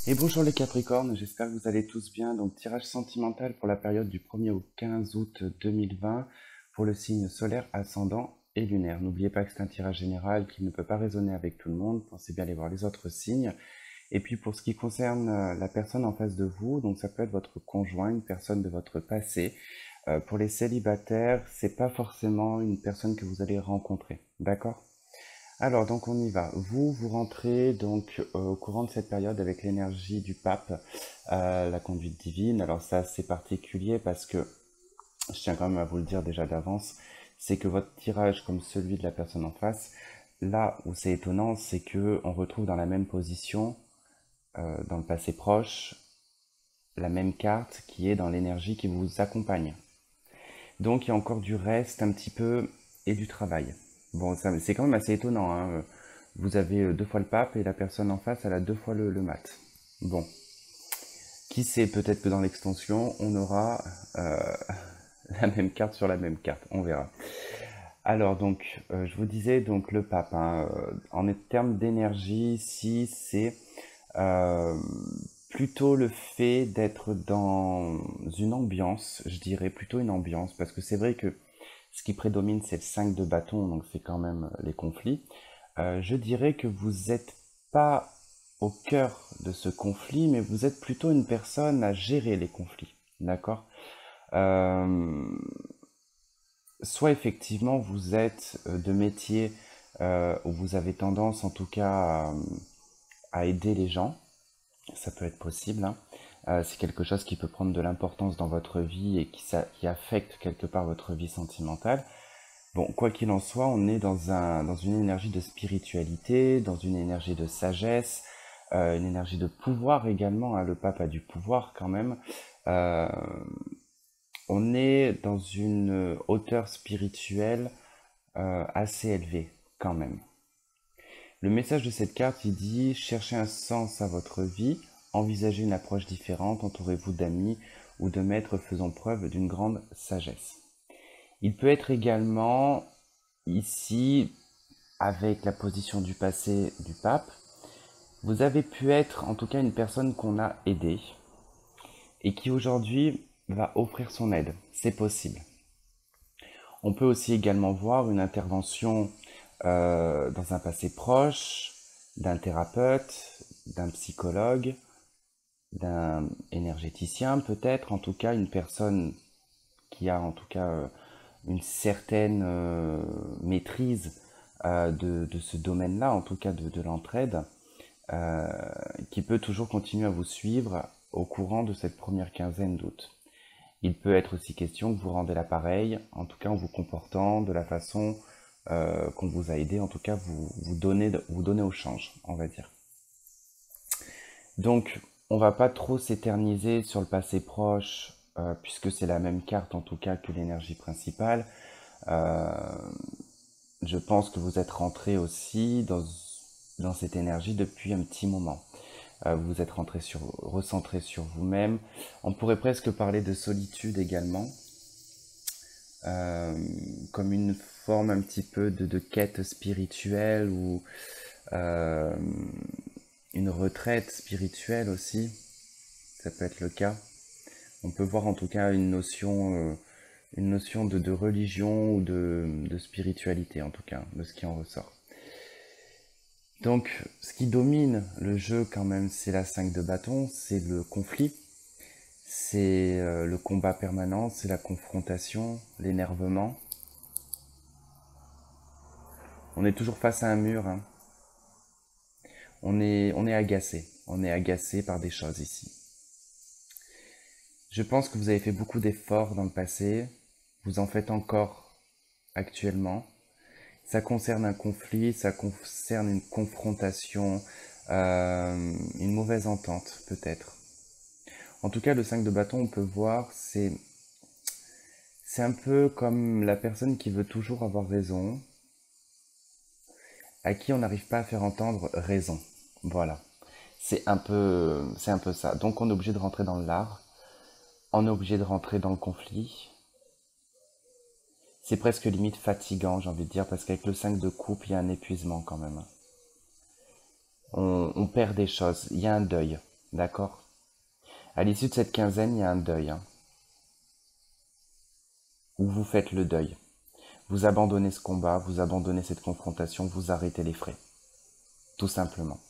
Et bonjour les Capricornes, j'espère que vous allez tous bien. Donc tirage sentimental pour la période du 1er au 15 août 2020 pour le signe solaire, ascendant et lunaire. N'oubliez pas que c'est un tirage général qui ne peut pas résonner avec tout le monde. Pensez bien aller voir les autres signes. Et puis pour ce qui concerne la personne en face de vous, donc ça peut être votre conjoint, une personne de votre passé. Pour les célibataires, c'est pas forcément une personne que vous allez rencontrer. D'accord? Alors, donc on y va. Vous rentrez donc au courant de cette période avec l'énergie du pape, la conduite divine. Alors ça, c'est particulier parce que, je tiens quand même à vous le dire déjà d'avance, c'est que votre tirage, comme celui de la personne en face, là où c'est étonnant, c'est que on retrouve dans la même position, dans le passé proche, la même carte qui est dans l'énergie qui vous accompagne. Donc il y a encore du reste un petit peu et du travail. Bon, c'est quand même assez étonnant, hein. Vous avez deux fois le pape et la personne en face, elle a deux fois le mat. Bon, qui sait, peut-être que dans l'extension, on aura la même carte sur la même carte, on verra. Alors donc, je vous disais donc le pape, hein, en termes d'énergie, si c'est euh, plutôt le fait d'être dans une ambiance, je dirais plutôt une ambiance, parce que c'est vrai que ce qui prédomine, c'est le 5 de bâton, donc c'est quand même les conflits. Je dirais que vous n'êtes pas au cœur de ce conflit, mais vous êtes plutôt une personne à gérer les conflits. D'accord? Euh, Soit effectivement vous êtes de métier où vous avez tendance en tout cas à aider les gens, ça peut être possible, hein. C'est quelque chose qui peut prendre de l'importance dans votre vie et qui affecte quelque part votre vie sentimentale. Bon, quoi qu'il en soit, on est dans une énergie de spiritualité, dans une énergie de sagesse, une énergie de pouvoir également, hein. Le pape a du pouvoir quand même. Euh, on est dans une hauteur spirituelle assez élevée quand même. Le message de cette carte, il dit: cherchez un sens à votre vie, envisagez une approche différente, entourez-vous d'amis ou de maîtres faisant preuve d'une grande sagesse. Il peut être également ici, avec la position du passé du pape, vous avez pu être en tout cas une personne qu'on a aidée et qui aujourd'hui va offrir son aide. C'est possible. On peut aussi également voir une intervention dans un passé proche d'un thérapeute, d'un psychologue, d'un énergéticien peut-être, en tout cas une personne qui a en tout cas une certaine maîtrise de ce domaine-là, en tout cas de l'entraide, euh, qui peut toujours continuer à vous suivre au courant de cette première quinzaine d'août. Il peut être aussi question que vous rendez l'appareil, en tout cas en vous comportant de la façon qu'on vous a aidé, en tout cas vous donnez au change, on va dire. Donc, on va pas trop s'éterniser sur le passé proche, puisque c'est la même carte en tout cas que l'énergie principale. Euh, je pense que vous êtes rentré aussi dans cette énergie depuis un petit moment. Vous vous êtes recentré sur vous-même. On pourrait presque parler de solitude également, euh, comme une forme un petit peu de quête spirituelle ou euh, une retraite spirituelle aussi. Ça peut être le cas. On peut voir en tout cas une notion de religion ou de spiritualité en tout cas, de ce qui en ressort. Donc, ce qui domine le jeu quand même, c'est la 5 de bâton, c'est le conflit, c'est le combat permanent, c'est la confrontation, l'énervement. On est toujours face à un mur, hein. On est agacé par des choses ici. Je pense que vous avez fait beaucoup d'efforts dans le passé, vous en faites encore actuellement. Ça concerne un conflit, ça concerne une confrontation, une mauvaise entente peut-être. En tout cas, le 5 de bâton, on peut voir, c'est un peu comme la personne qui veut toujours avoir raison, à qui on n'arrive pas à faire entendre raison. Voilà. C'est un peu ça. Donc on est obligé de rentrer dans l'art, on est obligé de rentrer dans le conflit. C'est presque limite fatigant, j'ai envie de dire, parce qu'avec le 5 de coupe, il y a un épuisement quand même. On perd des choses, il y a un deuil. D'accord? À l'issue de cette quinzaine, il y a un deuil, hein, où vous faites le deuil. Vous abandonnez ce combat, vous abandonnez cette confrontation, vous arrêtez les frais. Tout simplement.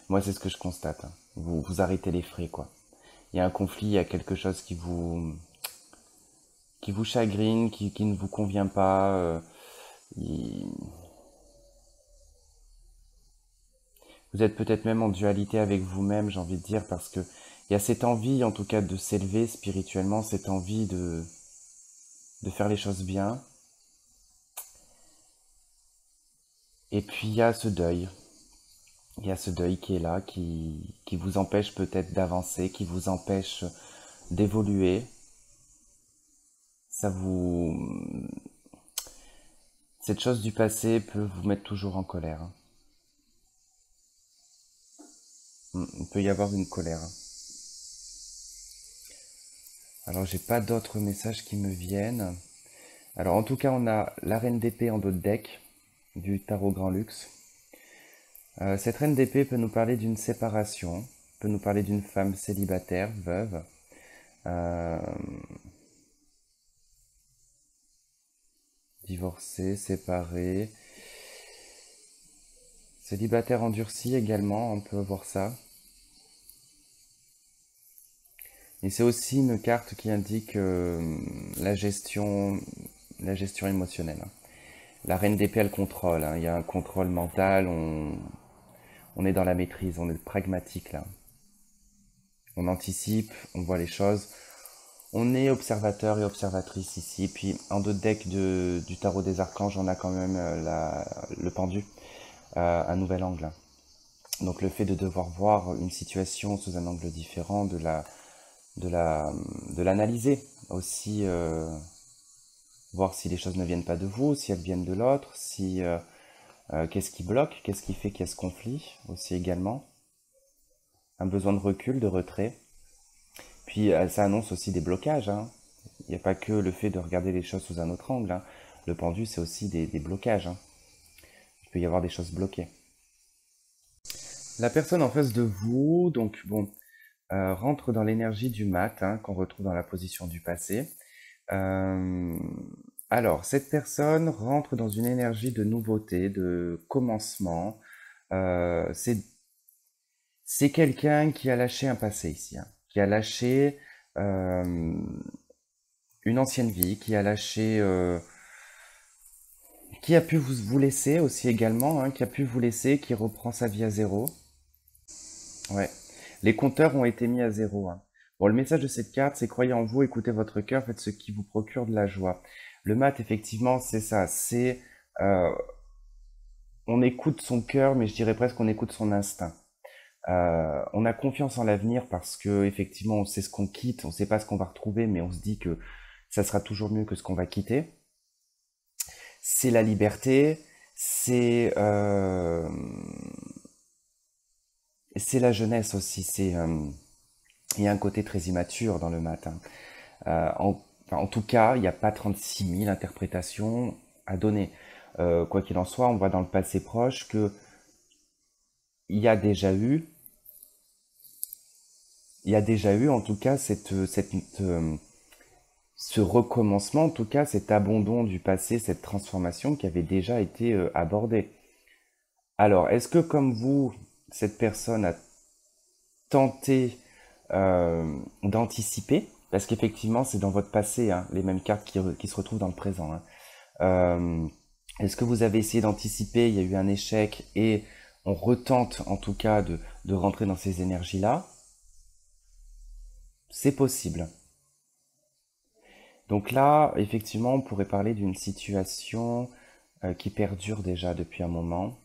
Moi, c'est ce que je constate, hein. Vous arrêtez les frais, quoi. Il y a un conflit, il y a quelque chose qui vous chagrine, qui ne vous convient pas. Il- Vous êtes peut-être même en dualité avec vous-même, j'ai envie de dire, parce que il y a cette envie, en tout cas, de s'élever spirituellement, cette envie de faire les choses bien. Et puis il y a ce deuil. Il y a ce deuil qui est là, qui vous empêche peut-être d'avancer, qui vous empêche d'évoluer. Ça vous, cette chose du passé peut vous mettre toujours en colère, hein. Il peut y avoir une colère, hein. Alors j'ai pas d'autres messages qui me viennent. Alors en tout cas on a la reine d'épée en dos de deck du tarot Grand Luxe. Cette reine d'épée peut nous parler d'une séparation, peut nous parler d'une femme célibataire, veuve, euh, divorcée, séparée, célibataire endurci également, on peut voir ça. Et c'est aussi une carte qui indique la gestion émotionnelle, hein. La reine d'épée, elle contrôle, hein. Il y a un contrôle mental, on est dans la maîtrise, on est pragmatique là. On anticipe, on voit les choses. On est observateur et observatrice ici. Puis en deux decks du tarot des archanges, on a quand même le pendu, un nouvel angle. Donc le fait de devoir voir une situation sous un angle différent, de la, de l'analyser aussi, voir si les choses ne viennent pas de vous, si elles viennent de l'autre, si qu'est-ce qui bloque, qu'est-ce qui fait qu'il y a ce conflit aussi également, un besoin de recul, de retrait. Puis ça annonce aussi des blocages, hein. Il n'y a pas que le fait de regarder les choses sous un autre angle, hein. Le pendu, c'est aussi des blocages, hein. Il peut y avoir des choses bloquées. La personne en face de vous, donc bon, rentre dans l'énergie du mat, hein, qu'on retrouve dans la position du passé. Euh, alors, cette personne rentre dans une énergie de nouveauté, de commencement. C'est quelqu'un qui a lâché un passé ici, hein, qui a lâché euh, une ancienne vie, qui a lâché, qui a pu vous laisser aussi également, hein, qui a pu vous laisser, qui reprend sa vie à zéro. Ouais. Les compteurs ont été mis à zéro, hein. Bon, le message de cette carte, c'est croyez en vous, écoutez votre cœur, faites ce qui vous procure de la joie. Le mat, effectivement, c'est ça. C'est euh, on écoute son cœur, mais je dirais presque qu'on écoute son instinct. On a confiance en l'avenir parce que effectivement, on sait ce qu'on quitte, on sait pas ce qu'on va retrouver, mais on se dit que ça sera toujours mieux que ce qu'on va quitter. C'est la liberté, c'est la jeunesse aussi. Il y a un côté très immature dans le matin. En tout cas, il n'y a pas 36 000 interprétations à donner. Quoi qu'il en soit, on voit dans le passé proche que il y a déjà eu, il y a déjà eu en tout cas ce recommencement, en tout cas cet abandon du passé, cette transformation qui avait déjà été abordée. Alors, est-ce que comme vous, cette personne a tenté d'anticiper, parce qu'effectivement c'est dans votre passé, hein, les mêmes cartes qui se retrouvent dans le présent, hein. Euh, Est-ce que vous avez essayé d'anticiper, il y a eu un échec et on retente en tout cas de rentrer dans ces énergies-là? C'est possible. Donc là, effectivement, on pourrait parler d'une situation qui perdure déjà depuis un moment,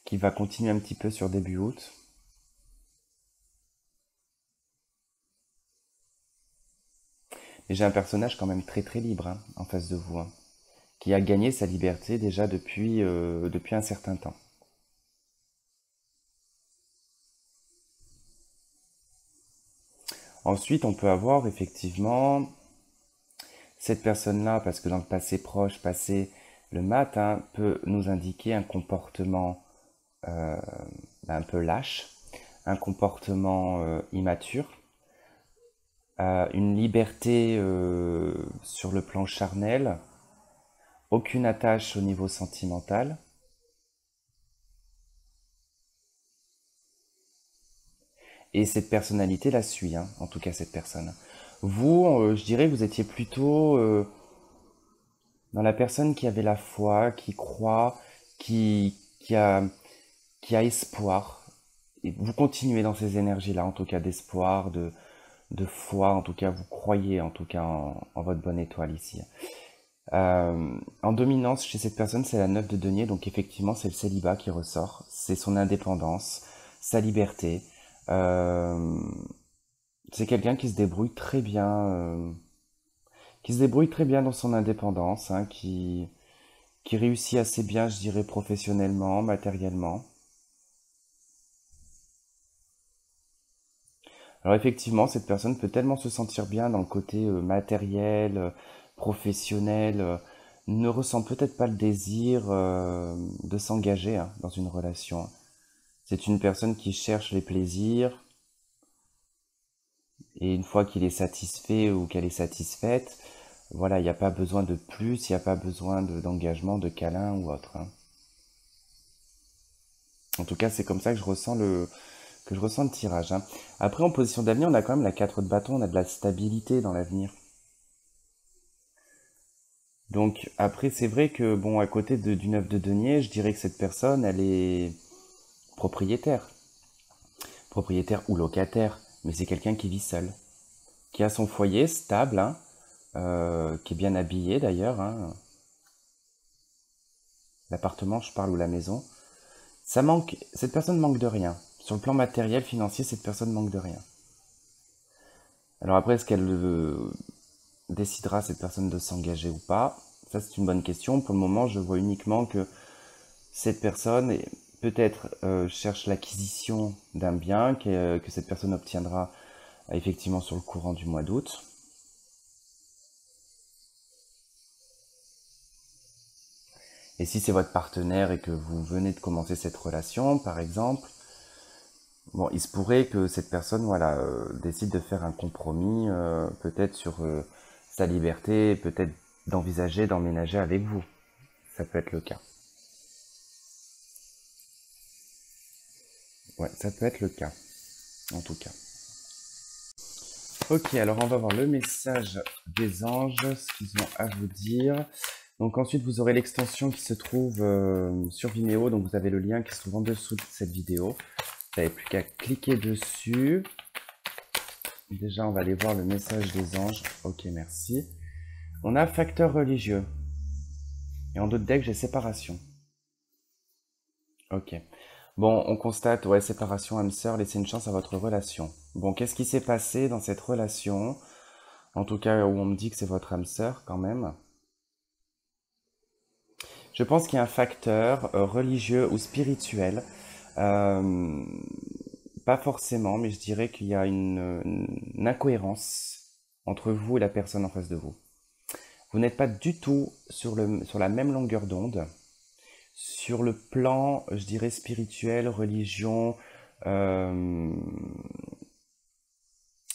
qui va continuer un petit peu sur début août. Et j'ai un personnage quand même très très libre, hein, en face de vous, hein, qui a gagné sa liberté déjà depuis un certain temps. Ensuite, on peut avoir effectivement cette personne-là, parce que dans le passé proche, passé, le matin peut nous indiquer un comportement euh, un peu lâche, un comportement immature, une liberté sur le plan charnel, aucune attache au niveau sentimental. Et cette personnalité la suit, hein, en tout cas cette personne. Vous, je dirais que vous étiez plutôt dans la personne qui avait la foi, qui croit, qui, qui a, qui a espoir. Et vous continuez dans ces énergies-là, en tout cas d'espoir, de foi, en tout cas vous croyez en tout cas en votre bonne étoile ici. En dominance chez cette personne, c'est la 9 de denier, donc effectivement c'est le célibat qui ressort, c'est son indépendance, sa liberté. Euh, c'est quelqu'un qui se débrouille très bien, qui se débrouille très bien dans son indépendance, hein, qui réussit assez bien, je dirais, professionnellement, matériellement. Alors effectivement, cette personne peut tellement se sentir bien dans le côté matériel, professionnel, ne ressent peut-être pas le désir de s'engager hein, dans une relation. C'est une personne qui cherche les plaisirs et une fois qu'il est satisfait ou qu'elle est satisfaite, voilà, il n'y a pas besoin de plus, il n'y a pas besoin d'engagement, de câlin ou autre, hein. En tout cas, c'est comme ça que je ressens le tirage, hein. Après, en position d'avenir, on a quand même la 4 de bâton, on a de la stabilité dans l'avenir. Donc après, c'est vrai que, bon, à côté du 9 de denier, je dirais que cette personne, elle est propriétaire. Propriétaire ou locataire, mais c'est quelqu'un qui vit seul. Qui a son foyer stable, hein, qui est bien habillé d'ailleurs, hein. L'appartement, je parle, ou la maison. Ça manque, cette personne manque de rien. Sur le plan matériel, financier, cette personne manque de rien. Alors après, est-ce qu'elle décidera, cette personne, de s'engager ou pas? Ça, c'est une bonne question. Pour le moment, je vois uniquement que cette personne peut-être cherche l'acquisition d'un bien que cette personne obtiendra effectivement sur le courant du mois d'août. Et si c'est votre partenaire et que vous venez de commencer cette relation, par exemple, bon, il se pourrait que cette personne, voilà, décide de faire un compromis, peut-être sur sa liberté, peut-être d'envisager d'emménager avec vous. Ça peut être le cas. Ouais, ça peut être le cas, en tout cas. Ok, alors on va voir le message des anges, ce qu'ils ont à vous dire. Donc ensuite, vous aurez l'extension qui se trouve sur Vimeo, donc vous avez le lien qui se trouve en dessous de cette vidéo. Vous n'avez plus qu'à cliquer dessus. Déjà, on va aller voir le message des anges. Ok, merci. On a facteur religieux. Et en d'autres decks, j'ai séparation. Ok. Bon, on constate, ouais, séparation, âme sœur, laissez une chance à votre relation. Bon, qu'est-ce qui s'est passé dans cette relation? En tout cas, où on me dit que c'est votre âme sœur, quand même. Je pense qu'il y a un facteur religieux ou spirituel. Euh, Pas forcément, mais je dirais qu'il y a une incohérence entre vous et la personne en face de vous. Vous n'êtes pas du tout sur la même longueur d'onde. Sur le plan, je dirais, spirituel, religion, euh,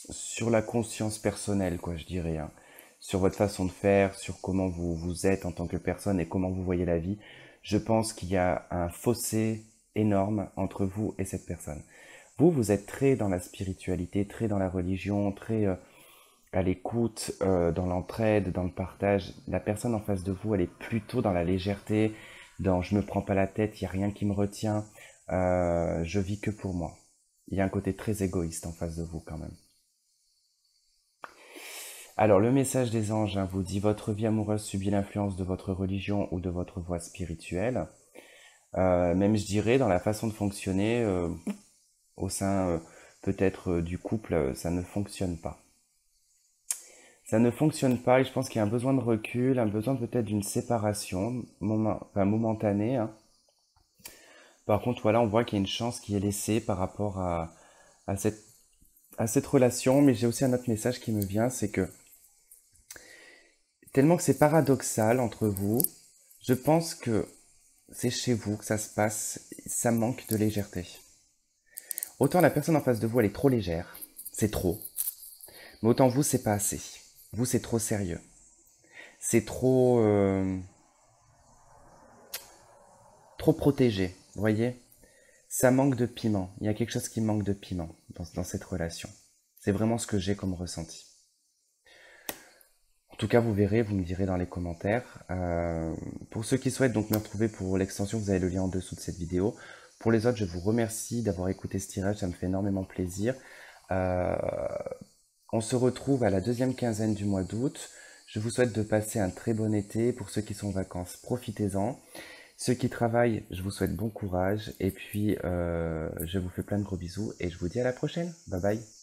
sur la conscience personnelle, quoi, je dirais, hein. Sur votre façon de faire, sur comment vous êtes en tant que personne et comment vous voyez la vie. Je pense qu'il y a un fossé énorme entre vous et cette personne. Vous êtes très dans la spiritualité, très dans la religion, très à l'écoute, dans l'entraide, dans le partage. La personne en face de vous, elle est plutôt dans la légèreté, dans je me prends pas la tête, il n'y a rien qui me retient, je vis que pour moi. Il y a un côté très égoïste en face de vous quand même. Alors, le message des anges hein, vous dit votre vie amoureuse subit l'influence de votre religion ou de votre voie spirituelle. Même, je dirais, dans la façon de fonctionner au sein peut-être du couple, ça ne fonctionne pas. Ça ne fonctionne pas et je pense qu'il y a un besoin de recul, un besoin peut-être d'une séparation momentanée, hein. Par contre, voilà, on voit qu'il y a une chance qui est laissée par rapport à cette, à cette relation, mais j'ai aussi un autre message qui me vient, c'est que tellement que c'est paradoxal entre vous, je pense que c'est chez vous que ça se passe, ça manque de légèreté. Autant la personne en face de vous, elle est trop légère, c'est trop. Mais autant vous, c'est pas assez. Vous, c'est trop sérieux. C'est trop protégé, vous voyez? Ça manque de piment. Il y a quelque chose qui manque de piment dans cette relation. C'est vraiment ce que j'ai comme ressenti. En tout cas, vous verrez, vous me direz dans les commentaires. Pour ceux qui souhaitent donc me retrouver pour l'extension, vous avez le lien en dessous de cette vidéo. Pour les autres, je vous remercie d'avoir écouté ce tirage, ça me fait énormément plaisir. On se retrouve à la deuxième quinzaine du mois d'août. Je vous souhaite de passer un très bon été. Pour ceux qui sont en vacances, profitez-en. Ceux qui travaillent, je vous souhaite bon courage. Et puis, je vous fais plein de gros bisous et je vous dis à la prochaine. Bye bye.